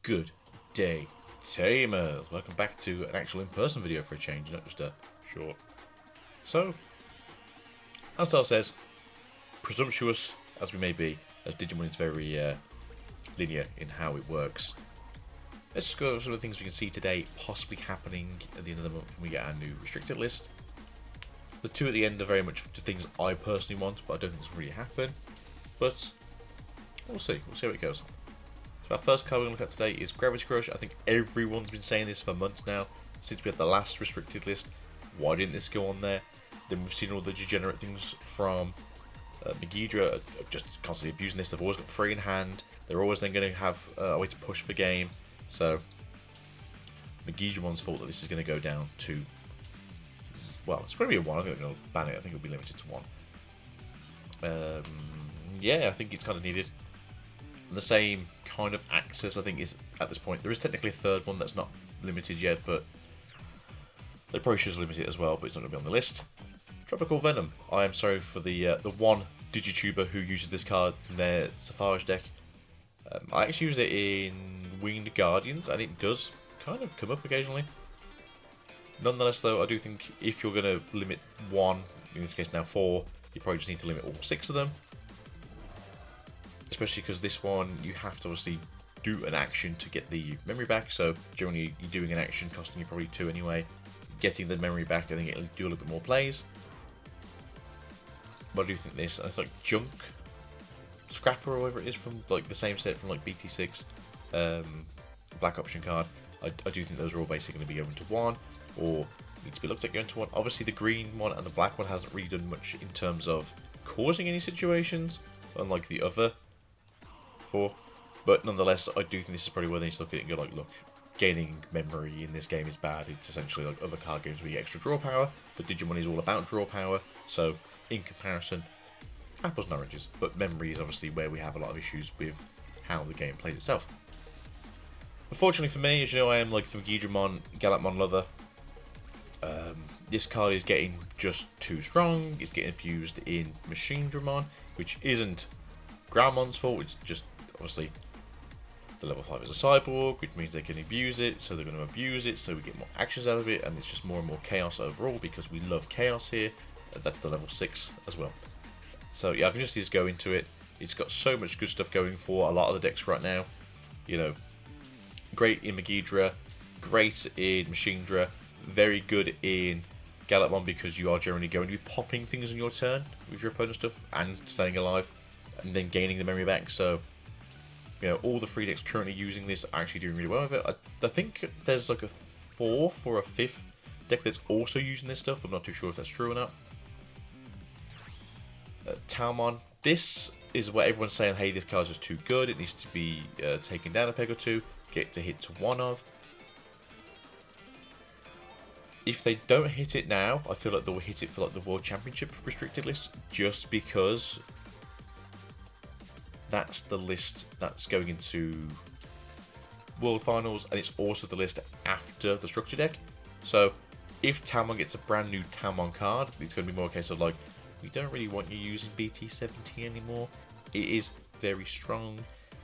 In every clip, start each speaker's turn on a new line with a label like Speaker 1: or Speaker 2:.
Speaker 1: Good day, Tamers! Welcome back to an actual in-person video for a change, not just a short. So, as Star says, presumptuous as we may be, as Digimon is very linear in how it works. Let's just go over some of the things we can see today possibly happening at the end of the month when we get our new restricted list. The two at the end are very much to things I personally want, but I don't think it's really happen. But we'll see. We'll see how it goes. So our first card we're going to look at today is Gravity Crush. I think everyone's been saying this for months now, since we had the last restricted list. Why didn't this go on there? Then we've seen all the degenerate things from Megidra just constantly abusing this. They've always got free in hand. They're always then going to have a way to push for game. So Megidramon's fault that this is going to go down to, well, it's going to be a 1. I think they're going to ban it. I think it'll be limited to 1. Yeah, I think it's kind of needed. And the same kind of access, I think, is at this point. There is technically a third one that's not limited yet, but they probably should limit it as well, but it's not going to be on the list. Tropical Venom. I am sorry for the one Digituber who uses this card in their Safari deck. I actually used it in Winged Guardians, and it does kind of come up occasionally. Nonetheless, though, I do think if you're going to limit 1, in this case now 4, you probably just need to limit all 6 of them. Especially because this one, you have to obviously do an action to get the memory back. So generally, you're doing an action costing you probably 2 anyway. Getting the memory back, I think it'll do a little bit more plays. But I do think this, and it's like Junk Scrapper or whatever it is from like the same set from like BT6 Black Option card. I do think those are all basically going to be going to 1 or need to be looked at going to 1. Obviously, the green one and the black one hasn't really done much in terms of causing any situations, unlike the other 4. But nonetheless, I do think this is probably where they need to look at it and go like, look, gaining memory in this game is bad. It's essentially like other card games where you get extra draw power, but Digimon is all about draw power. So in comparison, apples and oranges. But memory is obviously where we have a lot of issues with how the game plays itself. Unfortunately for me, as you know, I am like the Digimon Galapmon lover. This card is getting just too strong. It's getting abused in Machine Dramon, which isn't Grammon's fault. It's just obviously the level 5 is a cyborg, which means they can abuse it, so they're going to abuse it, so we get more actions out of it, and it's just more and more chaos overall because we love chaos here. That's the level 6 as well. So yeah, I can just go into it. It's got so much good stuff going for a lot of the decks right now. You know, great in Megidra, great in Machindra, very good in Galapmon because you are generally going to be popping things on your turn with your opponent's stuff and staying alive and then gaining the memory back. So, you know, all the 3 decks currently using this are actually doing really well with it. I think there's like a 4th or a 5th deck that's also using this stuff. I'm not too sure if that's true or not. Talmon. This is what everyone's saying, hey, this card's just too good. It needs to be taken down a peg or 2. Get to hit to 1 of. If they don't hit it now, I feel like they'll hit it for like the World Championship restricted list, just because that's the list that's going into World Finals, and it's also the list after the structure deck. So if Talmon gets a brand new Talmon card, it's going to be more a case of like, we don't really want you using BT17 anymore. It is very strong,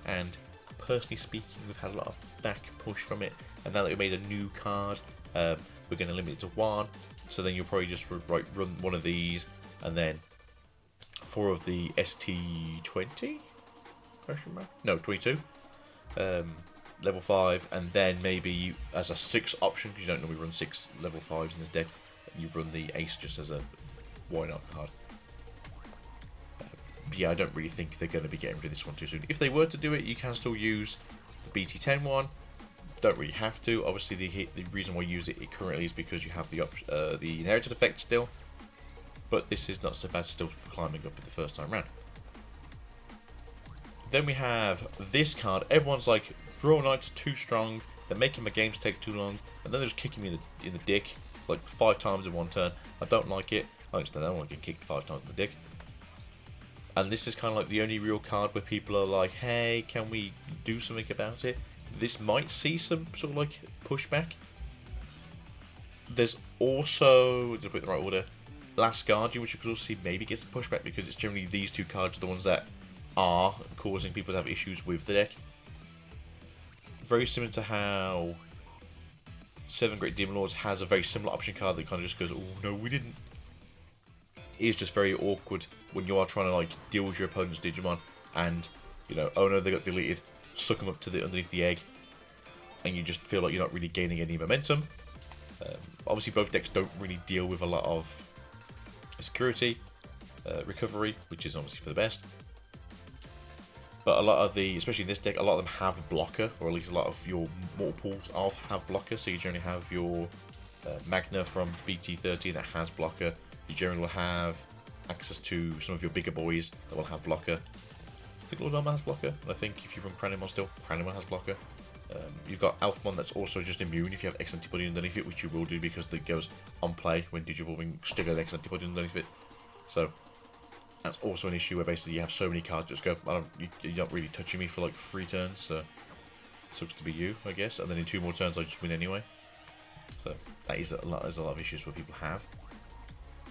Speaker 1: and personally speaking, we've had a lot of back push from it, and now that we made a new card, we're going to limit it to 1. So then you'll probably just run one of these, and then 4 of the ST20? Question mark? No, 22. Level 5, and then maybe as a 6 option, because you don't normally run 6 level 5s in this deck, you run the Ace just as a why not card. But yeah, I don't really think they're going to be getting rid of this one too soon. If they were to do it, you can still use the BT10 one. Don't really have to. Obviously, the reason why you use it currently is because you have the inherited effect still. But this is not so bad still for climbing up at the first time round. Then we have this card. Everyone's like, Draw Knight's too strong. They're making my games take too long, and then they're just kicking me in the dick like 5 times in one turn. I don't like it. I understand I don't want to get kicked 5 times in the dick. And this is kind of like the only real card where people are like, hey, can we do something about it? This might see some sort of like pushback. There's also, to put it in the right order, Last Guardian, which you could also see maybe gets some pushback because it's generally these 2 cards are the ones that are causing people to have issues with the deck. very similar to how 7 Great Demon Lords has a very similar option card that kind of just goes, oh no, we didn't. It is just very awkward when you are trying to like deal with your opponent's Digimon and, you know, oh no, they got deleted, suck them up to the underneath the egg, and you just feel like you're not really gaining any momentum. Obviously, both decks don't really deal with a lot of security, recovery, which is obviously for the best. But a lot of the, especially in this deck, a lot of them have blocker, or at least a lot of your multiples of have blocker. So you generally have your Magna from BT13 that has blocker. You generally will have access to some of your bigger boys that will have blocker. I think Lord Armor has blocker. And I think if you run Cranimon still, Cranimon has blocker. You've got Alphamon that's also just immune if you have X antibody underneath it, which you will do because it goes on play when Digivolving still has X antibody underneath it. So that's also an issue where basically you have so many cards just go, you're not really touching me for like 3 turns, so sucks to be you, I guess. And then in 2 more turns I just win anyway. So that is there's a lot of issues where people have.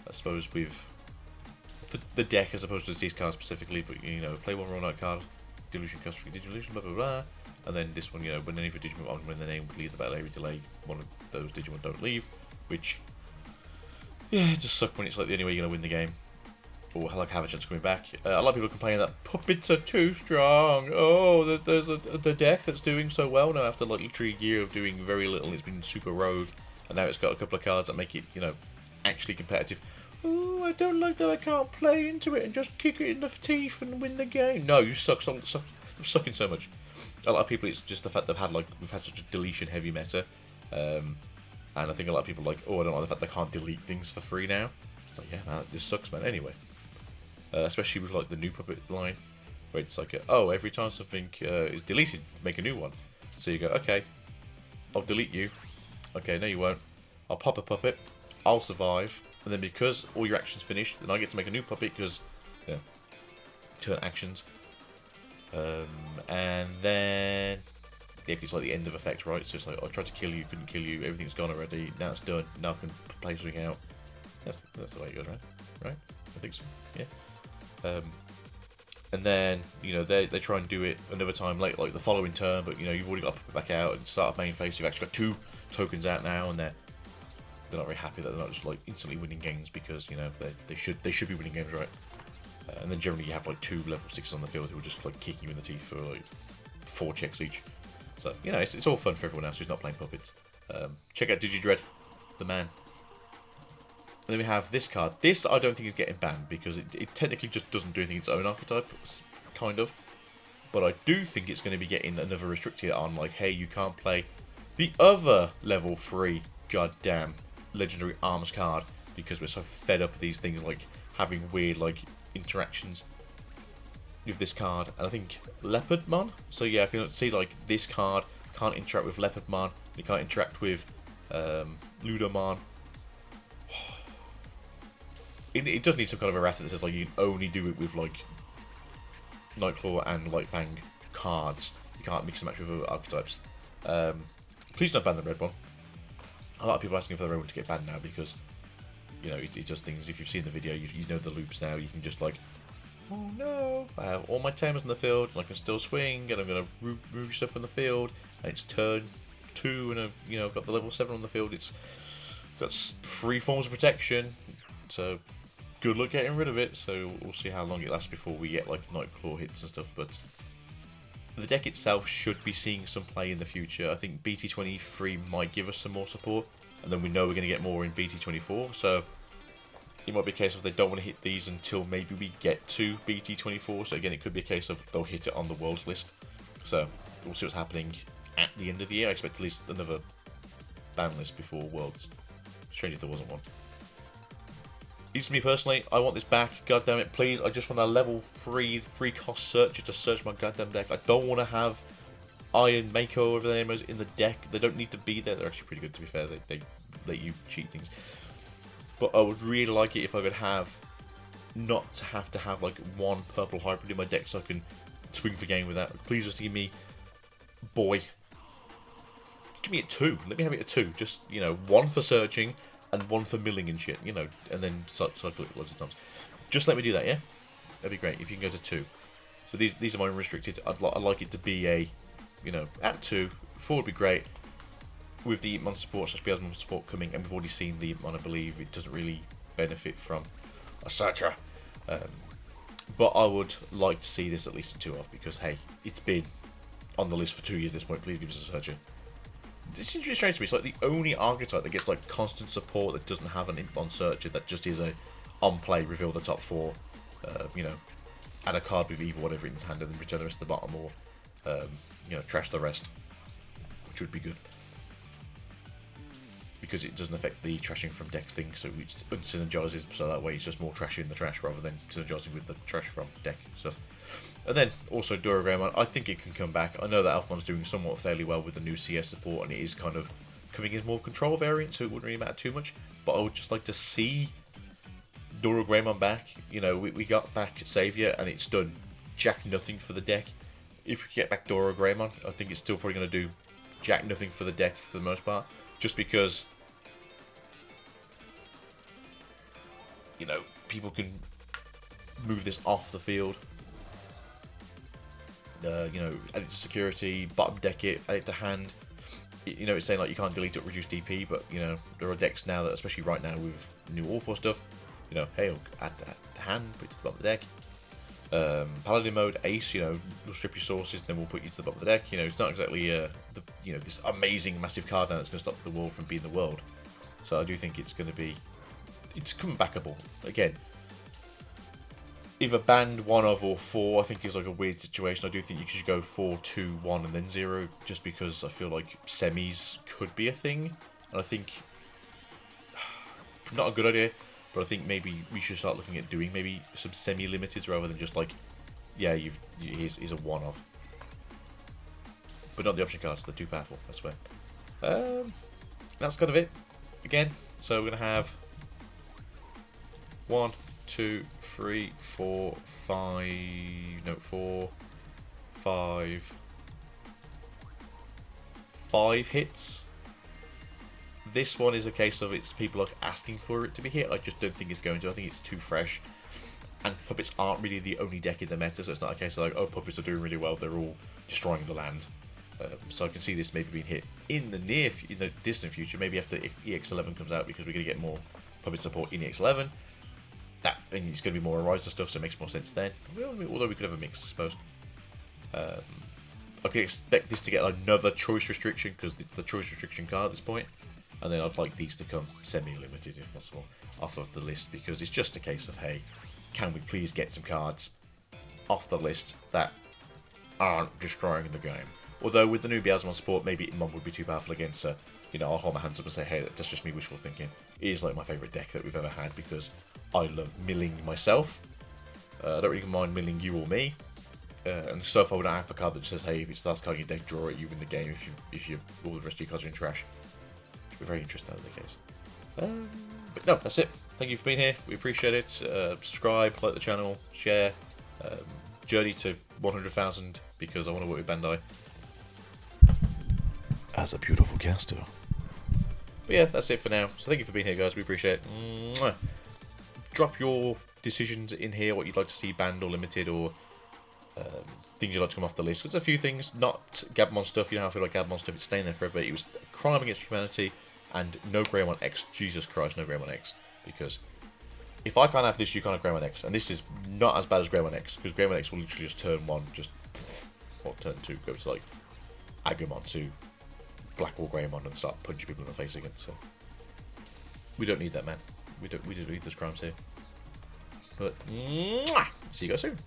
Speaker 1: I suppose with the deck as opposed to these cards specifically, but you know, play 1 Royal Knight card, Delusion cost 3 Digivolution, blah blah blah. And then this one, you know, when any of your Digimon when their name would leave the battle area delay, one of those Digimon don't leave, which, yeah, it just sucks when it's like the only way you're going to win the game, or like have a chance of coming back. A lot of people are complaining that puppets are too strong. Oh, there's the deck that's doing so well now after like literally a year of doing very little. It's been super rogue, and now it's got a couple of cards that make it, you know, actually competitive. Oh, I don't like that I can't play into it and just kick it in the teeth and win the game. No, you suck. I'm sucking so much. A lot of people, it's just the fact we've had such a deletion heavy meta, and I think a lot of people are like, oh, I don't like the fact they can't delete things for free now. It's like, yeah, man, this sucks, man. Anyway, especially with like the new puppet line, where it's like, oh, every time something is deleted, make a new one. So you go, okay, I'll delete you. Okay, no, you won't. I'll pop a puppet. I'll survive, and then because all your actions finished, then I get to make a new puppet because, yeah, turn actions. And then, yeah, it's like the end of effect, right? So it's like, I tried to kill you, couldn't kill you, everything's gone already, now it's done, now I can play something out. That's the way it goes, right? I think so, yeah. And then, you know, they try and do it another time late, like the following turn, but, you know, you've already got to put it back out and start a main phase, you've actually got 2 tokens out now, and they're not very happy that they're not just, like, instantly winning games, because, you know, they should be winning games, right? And then generally you have like 2 level 6s on the field who are just like kicking you in the teeth for like 4 checks each. So, you know, it's all fun for everyone else who's not playing puppets. Check out Digidread, the man. And then we have this card. This I don't think is getting banned because it technically just doesn't do anything its own archetype, kind of. But I do think it's going to be getting another restricted on like, hey, you can't play the other level 3 goddamn legendary arms card because we're so fed up with these things like having weird like interactions with this card. And I think Leopardmon, so yeah, I can see like this card can't interact with Leopardmon, you can't interact with Ludomon. It does need some kind of errata that says like you can only do it with like Nightclaw and Lightfang cards, you can't mix and match with other archetypes. Please don't ban the red one. A lot of people are asking for the red one to get banned now because, you know, it does things. If you've seen the video, you know the loops now. You can just like, oh no, I have all my tamers in the field, and I can still swing, and I'm gonna move stuff from the field, and it's turn 2, and I've, you know, got the level 7 on the field. It's got 3 forms of protection, so good luck getting rid of it. So we'll see how long it lasts before we get like Nightclaw hits and stuff. But the deck itself should be seeing some play in the future. I think BT23 might give us some more support, and then we know we're going to get more in BT24, so it might be a case of they don't want to hit these until maybe we get to BT24, so again, it could be a case of they'll hit it on the Worlds list. So we'll see what's happening at the end of the year. I expect at least another ban list before Worlds. Strange if there wasn't one. It's me personally, I want this back, god damn it, please. I just want a level 3 free cost searcher to search my goddamn deck. I don't want to have Iron Mako, whatever their name is, in the deck. They don't need to be there. They're actually pretty good, to be fair. They let you cheat things. But I would really like it if I could have, not to have like 1 purple hybrid in my deck so I can swing for game with that. Please just give me boy. Give me a 2. Let me have it a 2. Just, you know, 1 for searching and 1 for milling and shit, you know, and then cycle it loads of times. Just let me do that, yeah? That'd be great if you can go to 2. So these are my unrestricted. I'd like it to be a you know, at 2, 4 would be great. With the Mon support, slash Beelzebub support coming, and we've already seen the Mon, I believe it doesn't really benefit from a searcher. But I would like to see this at least in 2 off, because hey, it's been on the list for 2 years at this point. Please give us a searcher. It seems really strange to me. It's like the only archetype that gets like constant support that doesn't have an imp on searcher, that just is a on play, reveal the top 4, you know, add a card with either whatever in his hand and then return the rest at the bottom, or you know, trash the rest, which would be good. Because it doesn't affect the trashing from deck thing, so it unsynergizes, so that way it's just more trash in the trash rather than synergizing with the trash from deck stuff. And then also Dora Gmon, I think it can come back. I know that Alphamon's doing somewhat fairly well with the new CS support, and it is kind of coming in more control variant, so it wouldn't really matter too much. But I would just like to see Dora Gmon back. You know, we got back Saviour, and it's done jack nothing for the deck. If we get back Dora Gmon, I think it's still probably going to do jack nothing for the deck for the most part, just because, you know, people can move this off the field. You know, add it to security, bottom deck it, add it to hand. You know, it's saying like you can't delete it, reduce DP, but you know, there are decks now that, especially right now with new All-4 stuff, you know, hey, add to hand, put it to the bottom of the deck. Paladin mode, Ace, you know, we'll strip your sources, then we'll put you to the bottom of the deck. You know, it's not exactly you know, this amazing massive card now that's going to stop the world from being the world. So I do think it's going to be, it's coming backable again. Either banned 1 of or 4, I think is like a weird situation. I do think you should go 4, 2, 1, and then 0, just because I feel like semis could be a thing. And I think, not a good idea, but I think maybe we should start looking at doing maybe some semi-limiteds rather than just like, yeah, here's a 1 of. But not the option cards, they're too powerful, I swear. That's kind of it. Again, so we're going to have 1, 2, 3, 4, 5, no, 4, 5, 5 hits. This one is a case of it's people like asking for it to be hit. I just don't think it's going to. I think it's too fresh. And puppets aren't really the only deck in the meta, so it's not a case of like, oh, puppets are doing really well, they're all destroying the land. So I can see this maybe being hit in the distant future, maybe after EX11 comes out, because we're going to get more puppet support in EX11. And it's going to be more Ariza stuff, so it makes more sense then. Although we could have a mix, I suppose. I could expect this to get another choice restriction, because it's the choice restriction card at this point. And then I'd like these to come semi-limited, if possible, off of the list, because it's just a case of, hey, can we please get some cards off the list that aren't destroying the game? Although with the new Beelzebub support, maybe Mon would be too powerful again, so, you know, I'll hold my hands up and say, hey, that's just me wishful thinking. It is like my favourite deck that we've ever had, because I love milling myself. I don't really mind milling you or me. And so far we don't have a card that says, hey, if it starts carding your deck, draw it, you win the game if you all the rest of your cards are in trash. Which would be very interesting in the case. But no, that's it. Thank you for being here. We appreciate it. Subscribe, like the channel, share. Journey to 100,000, because I want to work with Bandai as a beautiful caster. But yeah, that's it for now. So thank you for being here, guys. We appreciate it. Mwah. Drop your decisions in here, what you'd like to see banned or limited, or things you'd like to come off the list. There's a few things, not Gabmon stuff. You know how I feel like Gabmon stuff, it's staying there forever. It was a crime against humanity, and no Grammon X. Jesus Christ, no Grammon X. Because if I can't have this, you can't have Grammon X. And this is not as bad as Grammon X, because Grammon X will literally just turn 1, just, what, turn 2, go to like Agumon 2, Blackwall Greymon, and start punching people in the face again. So we don't need that, man. We don't need those crimes here. But see you guys soon.